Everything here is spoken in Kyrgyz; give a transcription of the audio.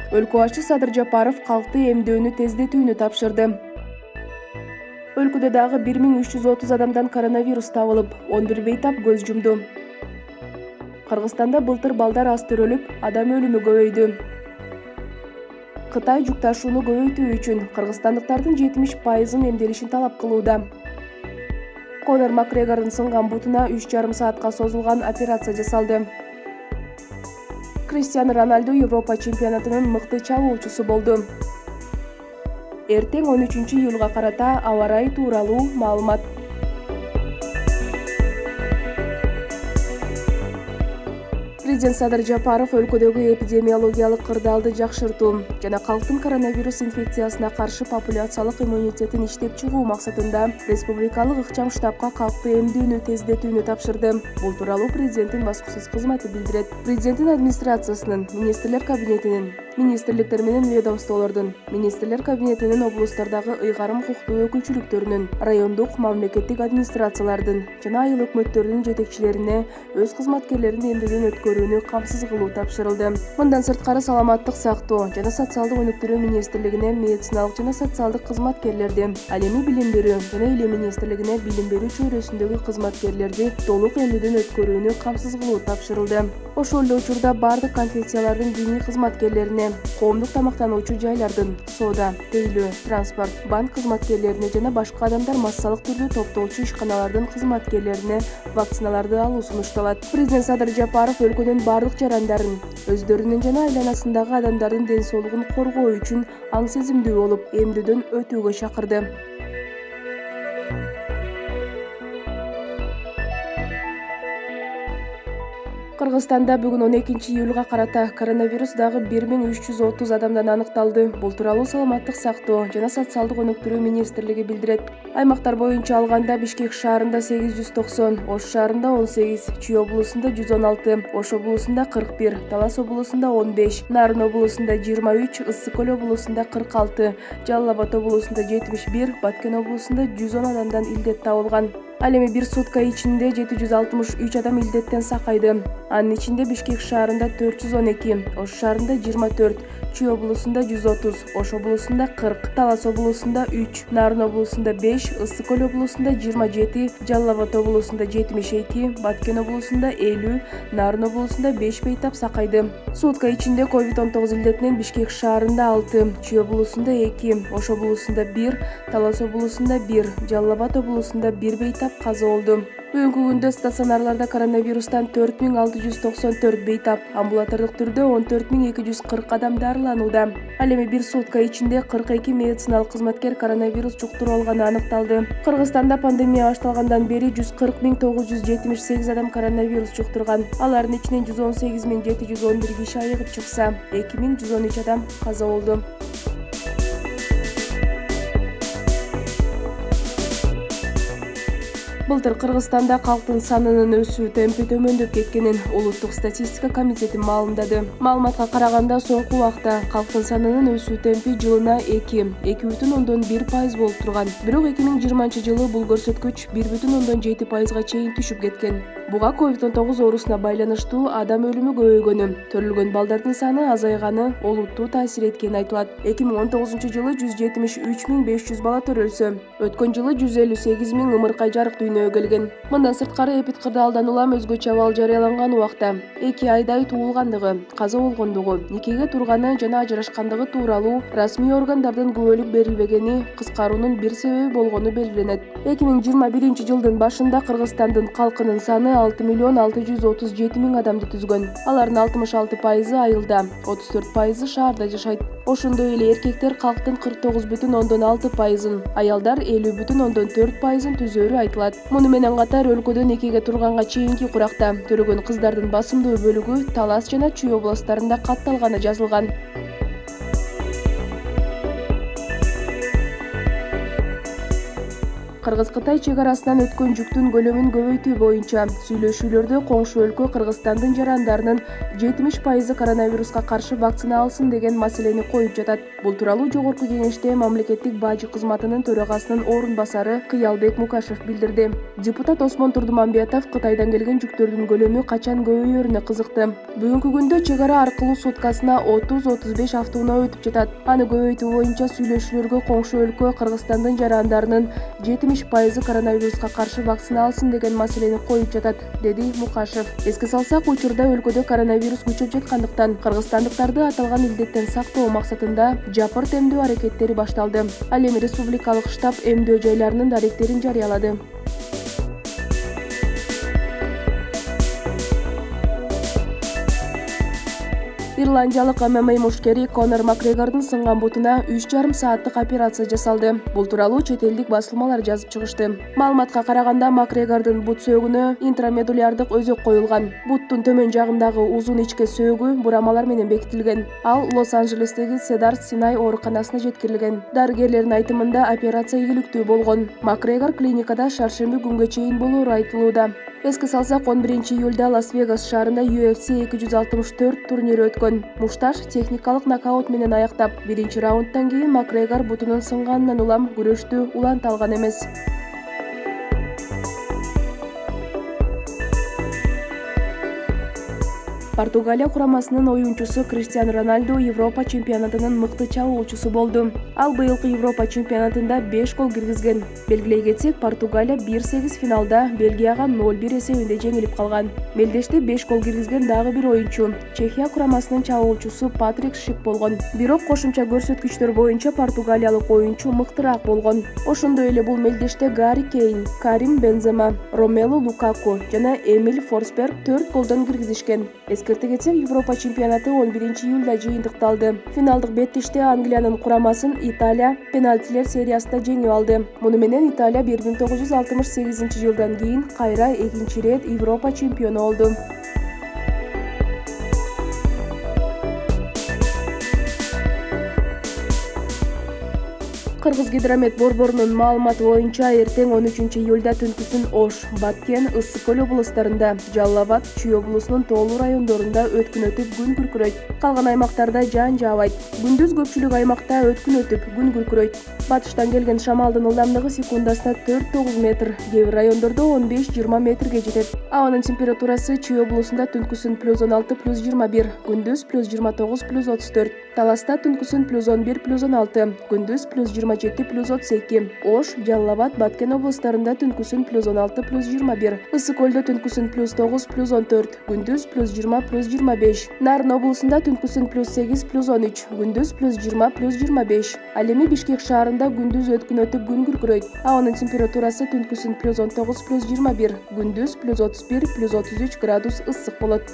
Өлкө башчы Садыр Жапаров калкты эмдөөнү тездетүүнү тапшырды. Өлкөдө дагы 1330 адамдан коронавирус табылып, 11 бейтап көз жумду. Кыргызстанда былтыр балдар аз төрөлүп, адам өлүмү көбөйдү. Кытай жүк ташууну көбөйтүү үчүн кыргызстандыктардын 70%ын эмделишин талап кылууда. Конор Макгрегордун сынган бутуна 3,5 саатка созулган операция жасалды. Криштиану Роналду Европа чемпионатынын мыкты чабуучусу болду. Эртең 13-июлга карата аба ырайы тууралуу маалымат. Президент Садыр Жапаров өлкөдөгү эпидемиологиялык кырдаалды жакшыртуу жана калктын коронавирус инфекциясына каршы популяциялык иммунитетин иштеп чыгуу максатында республикалык ыкчам штабка калкты эмдүүнү тездетүүнү тапшырды. Бул тууралуу президенттин баспасөз кызматы билдирет. Президенттин администрациясынын, министрлер кабинетинин, министрликтер менен ведомстволордун, министрлер кабинетинин облустардагы ыйгарым укуктуу өкүлчүлүктөрүнүн, райондук мамлекеттик администрациялардын жана айыл өкмөттөрдүн жетекчилерине өз кызматкерлерин эмдөөдөн өткөрүүнү камсыз кылуу тапшырылды. Мындан сырткары саламаттык сактоо жана социалдык өнүктүрүү министрлигине медициналык жана социалдык кызматкерлерди, ал эми билим берүү жана илим министрлигине билим берүү чөйрөсүндөгү кызматкерлерди толук эмдөөдөн өткөрүүнү камсыз кылуу тапшырылды. Ошол эле учурда бардык конфессиялардын диний кызматкерлерине, коомдук тамактануучу жайлардын, соода, тейлөө, транспорт, банк кызматкерлерине жана башка адамдар массалык түрдө топтолчу ишканалардын кызматкерлерине вакциналарды алуу сунушталат. Президент Садыр Жапаров өлкөнүн бардык жарандарын өздөрүнүн жана айланасындагы адамдардын ден соолугун коргоо үчүн аң сезимдүү болуп, эмдөөдөн өтүүгө чакырды. Кыргызстанда бүгүн 12-июлга карата коронавирус дагы 1330 адамдан аныкталды. Бул тууралуу саламаттык сактоо жана социалдык өнүктүрүү министрлиги билдирет. Аймактар боюнча алганда Бишкек шаарында 890, Ош шаарында 18, Чүй облусунда 116, Ош облусунда 41, Талас облусунда 15, Нарын облусунда 23, Ысык көл облусунда 46, Жалал Абад облусунда 71, Баткен облусунда 110 адамдан илдет табылган. Ал эми бир сутка ичинде 763 адам илдеттен сакайды. Анын ичинде Бишкек шаарында 412, Ош шаарында 24, Чүй облусунда 130, Ош облусунда 40, Талас облусунда 3, Нарын облусунда 5, Ысык көл облусунда 27, Жалал Абад облусунда 72, Баткен облусунда 50, Нарын облусунда 5 бейтап сакайды. Сутка ичинде COVID-19 илдетинен Бишкек шаарында 6, Чүй облусунда 2, Ош облусунда 1, Талас облусунда 1, Жалал Абад облусунда 1 бейтап каза болду. Бүгүнкү күндө стационарларда коронавирустан 4694 бейтап, амбулатордук түрдө 14240 адам дарыланууда. Ал эми бир сутка ичинде 42 медициналык кызматкер коронавирус жуктуруп алганы аныкталды. Кыргызстанда пандемия башталгандан бери 140978 адам коронавирус жуктурган. Алардын ичинен 118711 киши айыгып чыкса, 2113 адам каза болду. Былтыр Кыргызстанда калктын санынын өсүү темпи төмөндөп кеткенин Улуттук статистика комитети маалымдады. Маалыматка караганда, соңку убакта калктын санынын өсүү темпи жылына 2,1% болуп турган. Бирок 2020-жылы бул көрсөткүч 1,7%га чейин түшүп кеткен. Буга COVID-19 оорусуна байланыштуу адам өлүмү көбөйгөнү, төрөлгөн балдардын саны азайганы олуттуу таасир эткени айтылат. 2019-жылы 173.500 бала төрөлсө, өткөн жылы 158.000 ымыркай жарык дүйнөгө келген. Мындан сырткары эпид кырдаалдан улам өзгөчө абал жарыяланган убакта 2 айдай туулгандыгы, каза болгондугу, никеге турганы жана ажырашкандыгы тууралуу расмий органдардын күбөлүк берилбегени кыскаруунун бир себеби болгону белгиленет. 2021-жылдын башында Кыргызстандын калкынын саны 6,637,000 адамды түзгөн. Алардын 66% айылда, 34% шаарда жашайт. Ошондой эле эркектер калктын 49,6%, аялдар 50,4%ын түзөөрү айтылат. Муну менен катар өлкөдө никеге турганга чейинки куракта төрөгөн кыздардын басымдуу бөлүгү Талас жана Чүй областарында катталганы жазылган. Кыргыз-Кытай чек арасынан өткөн жүктүн көлөмүн көбөйтүү боюнча сүйлөшүүлөрдө коңшу өлкө Кыргызстандын жарандарынын 70% коронавируска каршы вакцина алсын деген маселени коюп жатат. Бул тууралуу Жогорку Кеңеште мамлекеттик бажы кызматынын төрагасынын орун басары Кыялбек Мукашев билдирди. Депутат Осмон Турдумамбетов Кытайдан келген жүктөрдүн көлөмү качан көбөйөрүнө кызыкты. Бүгүнкү күндө чек ара аркылуу суткасына 30-35 автоунаа өтүп жатат. Аны көбөйтүү боюнча сүйлөшүүлөргө коңшу өлкө Кыргызстандын жарандарынын 70% коронавируска каршы вакцина алсын деген маселени коюп жатат, деди Мукашев. Эске салсак, учурда өлкөдө коронавирус күчөп жаткандыктан кыргызстандыктарды аталган илдеттен сактоо максатында жапырт эмдөө аракеттери башталды. Ал эми республикалык штаб эмдөө жайларынын даректерин жарыялады. Ирландиялык ММА мушкери Конор Макгрегордун сынган бутуна 3,5 сааттык операция жасалды. Бул тууралуу чет элдик басылмалар жазып чыгышты. Маалыматка караганда, Макгрегордун бут сөөгүнө интрамедулярдык өзөк коюлган. Буттун төмөн жагындагы узун ичке сөөгү бурамалар менен бекитилген. Ал Лос-Анджелестеги Седар-Синай ооруканасына жеткирилген. Дарыгерлердин айтымында операция ийгиликтүү болгон. Макгрегор клиникада шаршемби күнгө чейин болоору айтылууда. Эске салсак, 11-июлда Лас-Вегас шаарында UFC 264 турнири өткөн. Мушташ техникалык нокаут менен аяктап, биринчи раундтан кийин Макгрегор бутунун сынганынан улам күрөштү уланта алган эмес. Португалия курамасынын оюнчусу Криштиану Роналду Европа чемпионатынын мыкты чабуучусу болду. Ал быйылкы Европа чемпионатында 5 гол киргизген. Белгилей кетсек, Португалия 1-8 финалда Бельгияга 0-1 эсебинде жеңилип калган. Мелдеште 5 гол киргизген дагы бир оюнчу Чехия курамасынын чабуучусу Патрик Шик болгон. Бирок кошумча көрсөткүчтөр боюнча португалиялык оюнчу мыктыраак болгон. Ошондой эле бул мелдеште Гарри Кейн, Карим Бензема, Ромелу Лукаку жана Эмиль Форсберг 4 голдон киргизишкен. Эскерте кетсек, Европа чемпионаты 11-июлда жыйынтыкталды. Финалдык беттеште Англиянын курамасын Италия пенальтилер сериясында жеңип алды. Муну менен Италия 1968-жылдан кийин кайра экинчи ирет Европа чемпиону болду. Кыргыз-Гидромет борборунун маалыматы боюнча, эртең 13-июлда түнкүсүн Ош, Баткен, Ысык-Көл облустарында, Жалал Абад, Чүй облусунун тоолуу райондорунда өткүн өтүп, күн күркүрөйт. Калган аймактарда жаан жаабайт. Күндүз көпчүлүк аймакта өткүн өтүп, күн күркүрөйт. Батыштан келген шамалдын ылдамдыгы секундасына 4-9 метр, кээ бир райондордо 15-20 метрге жетет. Абанын температурасы Чүй облусунда түнкүсүн +16 +21, күндүз +29 +34. Таласта түнкүсүн +11 +16, күндүз +27 +32. Ош, Жалал Абад, Баткен облустарында түнкүсүн +16 +21. Ысык-Көлдө түнкүсүн +9 +14, күндүз +20 +25. Нарын облусунда түнкүсүн +8 +13, күндүз +20 +25. Ал эми Бишкек шаарында күндүз өткүн өтүп, күн күркүрөйт. Абанын температурасы түнкүсүн +19 +21, күндүз +31 +33 градус ысык болот.